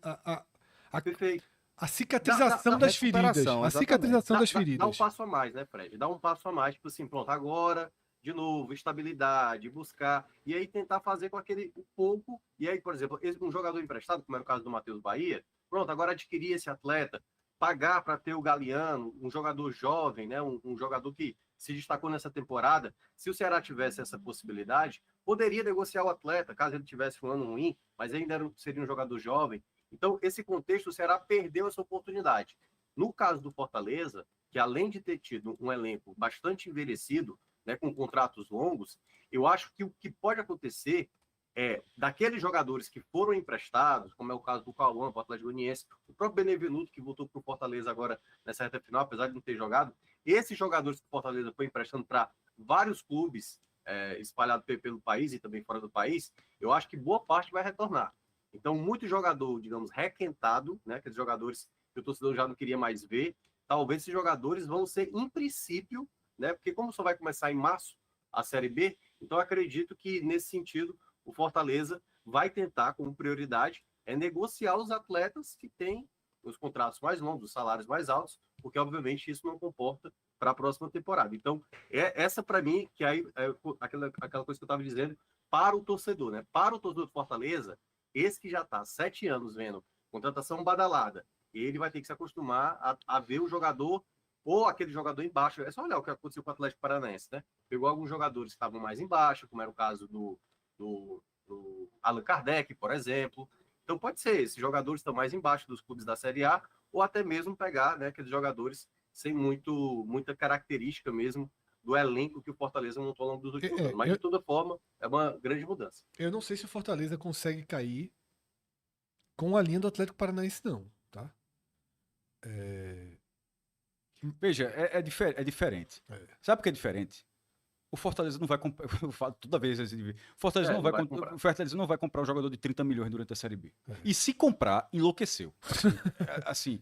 Perfeito. A cicatrização das feridas. A cicatrização das feridas. Dá um passo a mais, né, Fred? Dá um passo a mais, tipo assim, pronto, agora, de novo, estabilidade, buscar, e aí tentar fazer com aquele pouco, e aí, por exemplo, um jogador emprestado, como era o caso do Matheus Bahia, pronto, agora adquirir esse atleta, pagar para ter o Galeano, um jogador jovem, né, um jogador que se destacou nessa temporada. Se o Ceará tivesse essa possibilidade, poderia negociar o atleta, caso ele tivesse um ano ruim, mas ainda seria um jogador jovem. Então, esse contexto, o Ceará perdeu essa oportunidade. No caso do Fortaleza, que além de ter tido um elenco bastante envelhecido, né, com contratos longos, eu acho que o que pode acontecer é, daqueles jogadores que foram emprestados, como é o caso do Cauã, o Atlético Goianiense, o próprio Benevenuto, que voltou para o Fortaleza agora nessa reta final, apesar de não ter jogado, esses jogadores que o Fortaleza foi emprestando para vários clubes espalhados pelo país e também fora do país, eu acho que boa parte vai retornar. Então, muito jogador, digamos, requentado, né, aqueles jogadores que o torcedor já não queria mais ver, talvez esses jogadores vão ser, em princípio, né, porque como só vai começar em março a Série B, então acredito que, nesse sentido, o Fortaleza vai tentar, como prioridade, negociar os atletas que têm os contratos mais longos, os salários mais altos, porque, obviamente, isso não comporta para a próxima temporada. Então, essa, para mim, que aí é aquela coisa que eu estava dizendo, para o torcedor, né? Para o torcedor do Fortaleza, esse que já está 7 anos vendo contratação badalada, ele vai ter que se acostumar a ver o jogador ou aquele jogador embaixo. É só olhar o que aconteceu com o Atlético Paranaense, né? Pegou alguns jogadores que estavam mais embaixo, como era o caso do Allan Kardec, por exemplo. Então pode ser, esses jogadores estão mais embaixo dos clubes da Série A, ou até mesmo pegar, né, aqueles jogadores sem muita característica mesmo do elenco que o Fortaleza montou ao longo dos últimos anos. Mas, de toda forma, é uma grande mudança. Eu não sei se o Fortaleza consegue cair com a linha do Atlético Paranaense, não, tá? Veja, é diferente. Sabe por que é diferente? O Fortaleza não vai comprar. Eu falo toda vez. O Fortaleza, o Fortaleza não vai comprar um jogador de 30 milhões durante a Série B. E se comprar, enlouqueceu. Assim,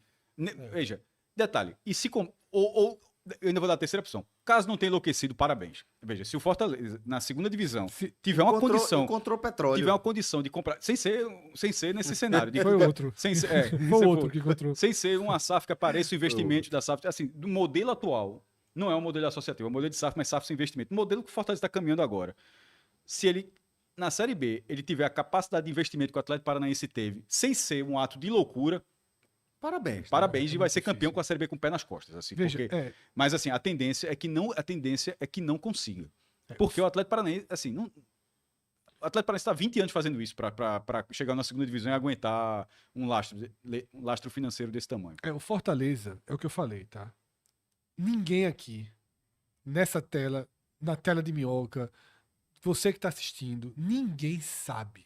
veja, detalhe. E se ou eu ainda vou dar a terceira opção. Caso não tenha enlouquecido, parabéns. Veja, se o Fortaleza, na segunda divisão, tiver uma condição. Encontrou petróleo. Tiver uma condição de comprar. Sem ser nesse cenário. Foi outro. Foi outro que encontrou. Sem ser uma SAF que apareça o investimento da SAF. Assim, do modelo atual. Não é um modelo associativo, é um modelo de SAF, mas SAF sem investimento. O modelo que o Fortaleza está caminhando agora. Se ele, na Série B, ele tiver a capacidade de investimento que o Atlético Paranaense teve, sem ser um ato de loucura, parabéns. Parabéns, e vai ser campeão com a Série B com o pé nas costas. Assim, Veja, mas assim, a tendência é que não consiga. Porque o Atlético Paranaense, assim, o Atlético Paranaense está 20 anos fazendo isso para chegar na segunda divisão e aguentar um lastro financeiro desse tamanho. O Fortaleza, é o que eu falei, tá? Ninguém aqui, nessa tela, na tela de minhoca, você que está assistindo, ninguém sabe.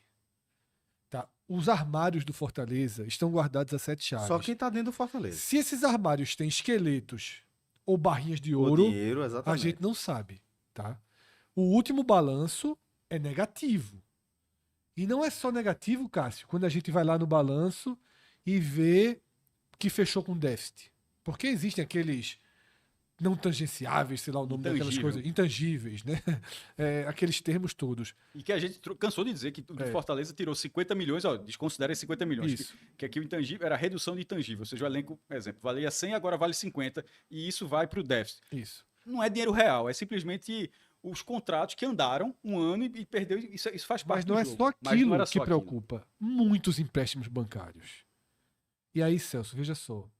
Tá? Os armários do Fortaleza estão guardados a 7 chaves. Só quem está dentro do Fortaleza. Se esses armários têm esqueletos ou barrinhas de ouro, a gente não sabe. Tá? O último balanço é negativo. E não é só negativo, Cássio, quando a gente vai lá no balanço e vê que fechou com déficit. Porque existem aqueles não tangenciáveis, sei lá o nome daquelas coisas, intangíveis, né? Aqueles termos todos. E que a gente cansou de dizer que o Fortaleza tirou 50 milhões, desconsidera 50 milhões. Isso. Que aqui o intangível era a redução de intangível, ou seja, o elenco, por exemplo, valia 100, agora vale 50, e isso vai para o déficit. Isso. Não é dinheiro real, é simplesmente os contratos que andaram um ano e perdeu, isso faz parte do jogo. Mas não é só aquilo que preocupa. Muitos empréstimos bancários. E aí, Celso, veja só.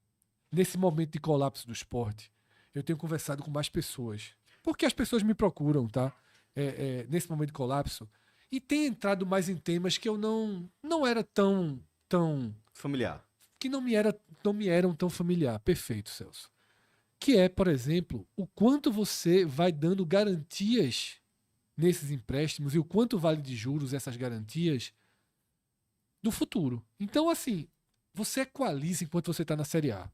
Nesse momento de colapso do esporte, eu tenho conversado com mais pessoas. Porque as pessoas me procuram, tá? Nesse momento de colapso. E tem entrado mais em temas que eu não era tão familiar. Que não me eram tão familiar. Perfeito, Celso. Que é, por exemplo, o quanto você vai dando garantias nesses empréstimos e o quanto vale de juros essas garantias do futuro. Então, assim, você equaliza enquanto você está na Série A.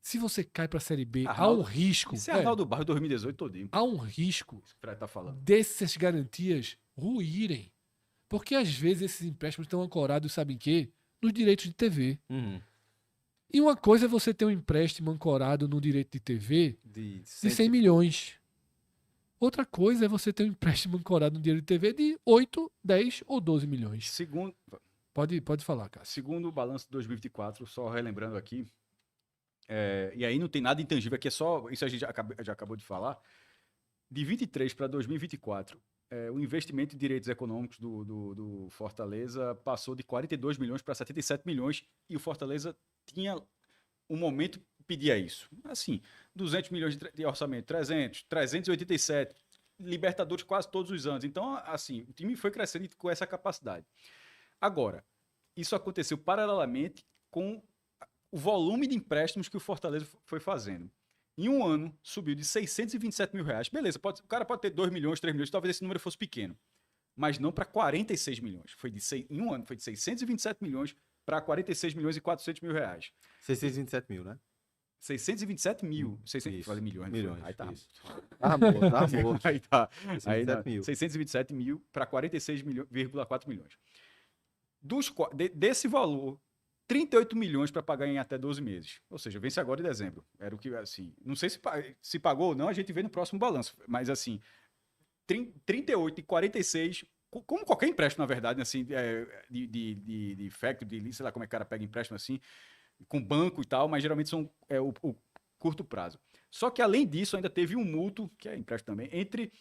Se você cai para a Série B, há um risco. Isso é Arnaldo Barros 2018 todinho. Há um risco tá falando. dessas garantias ruírem. Porque às vezes esses empréstimos estão ancorados, sabe em quê? Nos direitos de TV. Uhum. E uma coisa é você ter um empréstimo ancorado no direito de TV de 100 milhões. Outra coisa é você ter um empréstimo ancorado no direito de TV de 8, 10 ou 12 milhões. Pode falar, Cássio. Segundo o balanço de 2024, só relembrando aqui, e aí não tem nada intangível, aqui é só, isso a gente já acabou de falar, de 23 para 2024, o investimento em direitos econômicos do Fortaleza passou de 42 milhões para 77 milhões e o Fortaleza tinha um momento que pedia isso. Assim, 200 milhões de orçamento, 300, 387, Libertadores quase todos os anos. Então, assim, o time foi crescendo com essa capacidade. Agora, isso aconteceu paralelamente com o volume de empréstimos que o Fortaleza foi fazendo. Em um ano, subiu de 627 mil reais. Beleza, o cara pode ter 2 milhões, 3 milhões, talvez esse número fosse pequeno. Mas não para 46 milhões. Em um ano, foi de 627 milhões para 46 milhões e 400 mil reais. 627 mil, né? 627 mil. 600, falei milhões. Aí tá. Tá amor. Aí tá. 627 mil para 46,4 milhões. Desse valor, 38 milhões para pagar em até 12 meses. Ou seja, vence agora em dezembro. Era o que, assim, não sei se pagou ou não, a gente vê no próximo balanço. Mas, assim, 38 e 46 como qualquer empréstimo, na verdade, assim, de factory, de sei lá como é que o cara pega empréstimo assim, com banco e tal, mas geralmente são o curto prazo. Só que, além disso, ainda teve um mútuo, que é empréstimo também, entre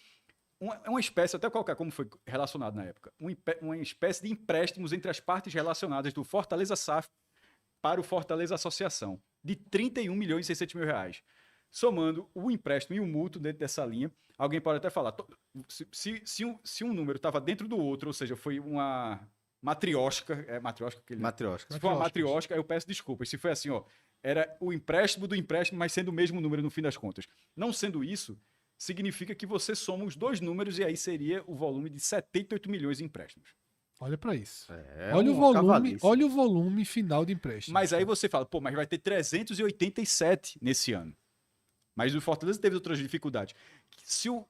uma espécie, até colocar como foi relacionado na época, uma espécie de empréstimos entre as partes relacionadas do Fortaleza SAF para o Fortaleza Associação, de 31 milhões e 600 mil reais. Somando o empréstimo e o mútuo dentro dessa linha, alguém pode até falar, se um número estava dentro do outro, ou seja, foi uma matriosca, matriosca que ele... Matriosca. Se for uma matriosca, eu peço desculpas. Se foi assim, ó, era o empréstimo do empréstimo, mas sendo o mesmo número no fim das contas. Não sendo isso, significa que você soma os dois números e aí seria o volume de 78 milhões em empréstimos. Olha para isso. Cavalice. Olha o volume final de empréstimo. Mas aí você fala, pô, mas vai ter 387 nesse ano. Mas o Fortaleza teve outras dificuldades. Se o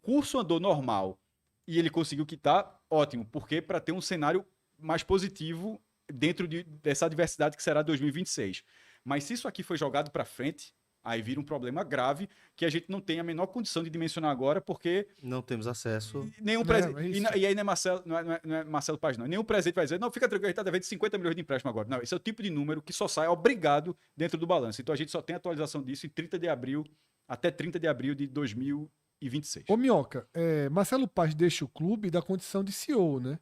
curso andou normal e ele conseguiu quitar, ótimo, porque para ter um cenário mais positivo dentro dessa adversidade que será 2026. Mas se isso aqui foi jogado para frente, aí vira um problema grave que a gente não tem a menor condição de dimensionar agora, porque Não temos acesso. nenhum É, presidente. é isso. E aí não é Marcelo Paz, não. Nenhum presidente vai dizer, não, fica tranquilo, a gente está devendo 50 milhões de empréstimo agora. Não, esse é o tipo de número que só sai obrigado dentro do balanço. Então a gente só tem atualização disso em 30 de abril, até 30 de abril de 2026. Ô, Minhoca, Marcelo Paz deixa o clube da condição de CEO, né?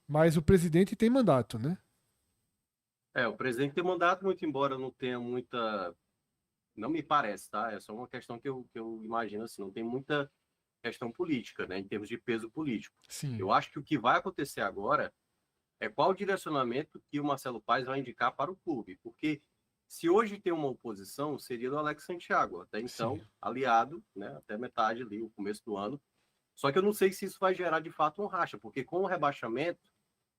Mas o presidente tem mandato, né? O presidente tem mandato, muito embora não tenha muita... Não me parece, tá? É só uma questão que eu imagino assim, não tem muita questão política, né? Em termos de peso político. Sim. Eu acho que o que vai acontecer agora é qual o direcionamento que o Marcelo Paz vai indicar para o clube. Porque se hoje tem uma oposição, seria do Alex Santiago, até então, Sim. aliado, né? Até metade ali, o começo do ano. Só que eu não sei se isso vai gerar de fato um racha, porque com o rebaixamento,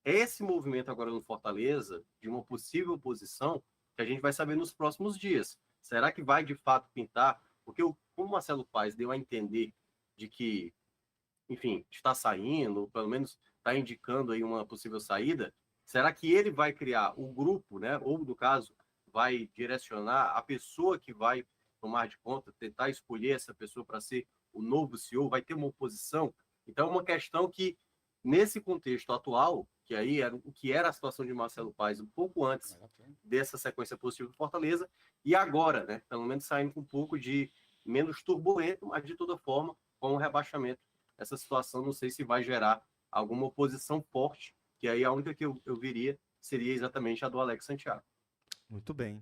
esse movimento agora no Fortaleza, de uma possível oposição, que a gente vai saber nos próximos dias. Será que vai de fato pintar? Porque como o Marcelo Paz deu a entender de que, enfim, está saindo, ou pelo menos está indicando aí uma possível saída, será que ele vai criar o grupo, né? Ou, no caso, vai direcionar a pessoa que vai tomar de conta, tentar escolher essa pessoa para ser o novo CEO? Vai ter uma oposição? Então, é uma questão que, nesse contexto atual, que aí era o que era a situação de Marcelo Paz um pouco antes dessa sequência positiva do Fortaleza, e agora, né? Pelo menos saindo com um pouco de menos turbulento, mas de toda forma, com o rebaixamento, essa situação não sei se vai gerar alguma oposição forte, que aí a única que eu viria seria exatamente a do Alex Santiago. Muito bem.